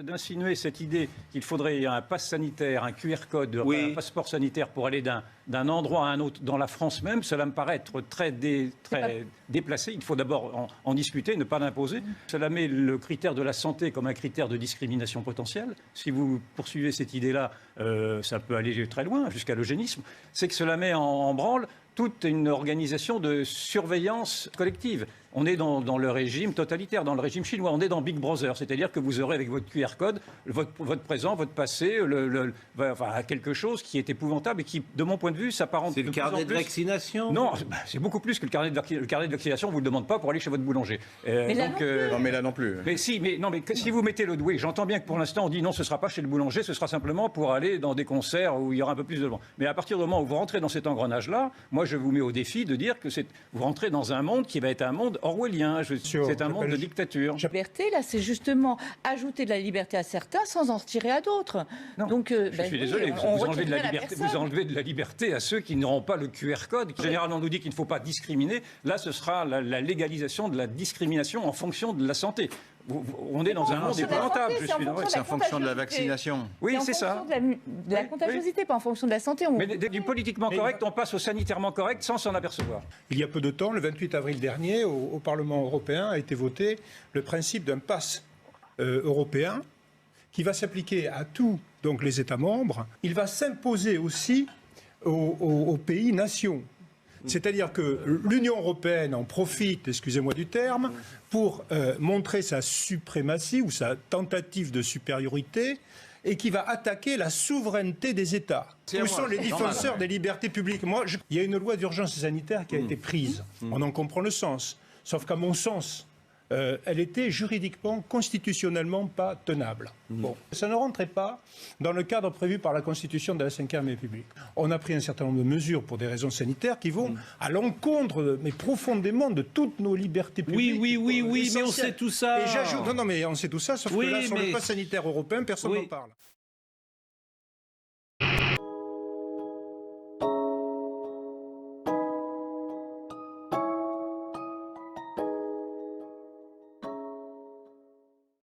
D'insinuer cette idée qu'il faudrait un pass sanitaire, un QR code, un passeport sanitaire pour aller d'un endroit à un autre dans la France même, cela me paraît être très déplacé. Il faut d'abord en discuter, ne pas l'imposer. Cela met le critère de la santé comme un critère de discrimination potentielle. Si vous poursuivez cette idée-là, ça peut aller très loin, jusqu'à l'eugénisme. C'est que cela met en branle toute une organisation de surveillance collective. On est dans le régime totalitaire, dans le régime chinois. On est dans Big Brother, c'est-à-dire que vous aurez avec votre QR code votre présent, votre passé, quelque chose qui est épouvantable et qui, de mon point de vue, s'apparente. C'est le carnet de vaccination ? Non, c'est beaucoup plus que le carnet de vaccination. On vous le demande pas pour aller chez votre boulanger. Non, mais là non plus. Mais si vous mettez le doigt, j'entends bien que pour l'instant on dit non, ce sera pas chez le boulanger, ce sera simplement pour aller dans des concerts où il y aura un peu plus de monde. Mais à partir du moment où vous rentrez dans cet engrenage-là, moi je vous mets au défi de dire que vous rentrez dans un monde qui va être un monde orwellien. C'est un monde de dictature. La liberté, là, c'est justement ajouter de la liberté à certains sans en tirer à d'autres. Donc, je suis désolé, vous enlevez de la liberté à ceux qui n'auront pas le QR code. Généralement, on nous dit qu'il ne faut pas discriminer. Là, ce sera la légalisation de la discrimination en fonction de la santé. On est dans un monde épouvantable. C'est en fonction de la vaccination. Oui, c'est ça. De la contagiosité, pas en fonction de la santé. Mais du politiquement correct, on passe au sanitairement correct sans s'en apercevoir. Il y a peu de temps, le 28 avril dernier, au Parlement européen, a été voté le principe d'un pass européen qui va s'appliquer à tous les États membres. Il va s'imposer aussi aux pays-nations. C'est-à-dire que l'Union européenne en profite, excusez-moi du terme, pour montrer sa suprématie ou sa tentative de supériorité et qui va attaquer la souveraineté des États. Où sont les défenseurs des libertés publiques ? Il y a une loi d'urgence sanitaire qui a été prise. On en comprend le sens. Sauf qu'à mon sens, elle était juridiquement, constitutionnellement pas tenable. Bon, ça ne rentrait pas dans le cadre prévu par la Constitution de la Ve République. On a pris un certain nombre de mesures pour des raisons sanitaires qui vont à l'encontre, mais profondément, de toutes nos libertés publiques. Oui, mais on sait tout ça. Et j'ajoute, mais on sait tout ça, sauf que là, sur le pass sanitaire européen, personne n'en parle.